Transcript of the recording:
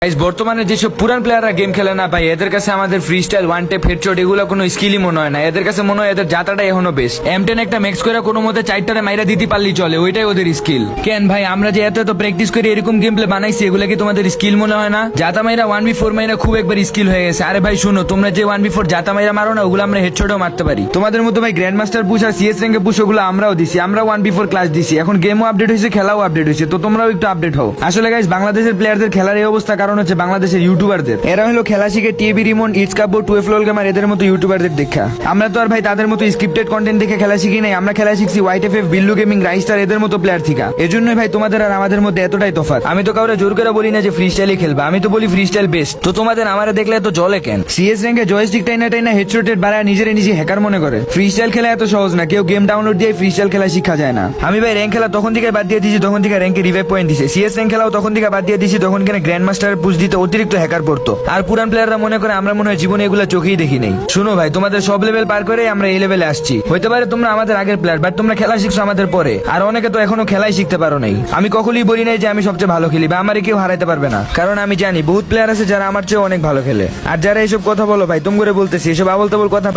Guys বর্তমানে যেসব পুরান প্লেয়াররা গেম খেলে না ভাই, এদের কাছে আমাদের freestyle one tap headshot এগুলো কোনো স্কিলই মনে হয় না। এদের কাছে মনে হয় এদের জাতাটাই এখনো বেস্ট। M10 একটা ম্যাক্স করে কোনো মতে চারটারে মাইরা দিতে পারলেই চলে, ওইটাই ওদের স্কিল। কেন ভাই আমরা যে এত প্র্যাকটিস করে এরকম গেম প্লে বানাইছি, এগুলো কি তোমাদের স্কিল মনে হয় না? জাতা মাইরা 1v4 মাইরা খুব একবার স্কিল হয়ে গেছে। আরে ভাই শুনো, তোমরা যে 1v4 জাতা মাইরা মারো না, ওগুলো আমরা হেডশটও মারতে পারি। তোমাদের মতো ভাই গ্র্যান্ড মাস্টার পুশ আর CS র্যাঙ্কে পুশ ওগুলো আমরাও দিছি। আমরা 1v4 ক্লাস দিছি, এখন গেমও আপডেট হয়েছে, খেলাও আপডেট হয়েছে, তো তোমরাও একটু আপডেট হও। আসলে গাইস বাংলাদেশের প্লেয়ারদের খেলার এই অবস্থা কারণ হচ্ছে বাংলাদেশের ইউটিউবারদের। এরা হলো খেলা শিখে টিএবি রিমন, ইটসকাবো, 12 লোল গেমার এদের মতো ইউটিউবারদের দেখা। আমরা তো আর ভাই তাদের মতো স্ক্রিপ্টেড কন্টেন্ট দেখে খেলা শিখি নাই, আমরা খেলা শিখছি YTFF, বিল্লু গেমিং, রাইস্টার এদের মতো প্লেয়ার থেকে। এজন্যই ভাই তোমাদের আর আমাদের মধ্যে এতটাই তফাৎ। আমি তো কাউরে জোর করে বলি না যে ফ্রি স্টাইলে খেলবা, আমি তো বলি ফ্রি স্টাইল বেস্ট। তো তোমাদের আমারে দেখলে এত জলে কেন? CS র্যাঙ্কে জয়স্টিক টাইনা টাইনা হেডশটেড বাড়ায় নিজেরে নিজে হ্যাকার মনে করে। ফ্রি স্টাইল খেলা এত সহজ না, কেউ গেম ডাউনলোড দিয়ে ফ্রি স্টাইল খেলা শিখা যায় না। আমি ভাই র্যাঙ্ক খেলা তখন থেকে বাদ দিয়ে দিয়েছি তখন থেকে র্যাঙ্কে রিভাইভ পয়েন্ট দিছে। CS র্যাঙ্ক খেলাও তখন থেকে বাদ দিয়ে দিয়েছি তখন কেন গ্র্যান্ড মাস্টারের পুশ দিতে অতিরিক্ত হ্যাকার পড়তো। আর পুরান প্লেয়াররা মনে করে আমরা মনে হয় জীবনে এগুলো চোখেই দেখি নাই। শুনো ভাই, তোমাদের সব লেভেল পার করে আমরা এই লেভেলে আসছি। হইতে পারে তোমরা আমাদের আগের প্লেয়ার, বাট তোমরা খেলা শিখছো আমাদের পরে, আর অনেকে তো এখনো খেলাই শিখতে পারো নাই। আমি কখনোই বলি নাই যে আমি সবচেয়ে ভালো খেলি বা আমারে কেউ হারাইতে পারবে না, কারণ আমি জানি বহুত প্লেয়ার আছে যারা আমার চেয়ে অনেক ভালো খেলে। আর যারা এইসব কথা বলো ভাই, তুমি করে বলতেছি এসব আবল তাবল কথা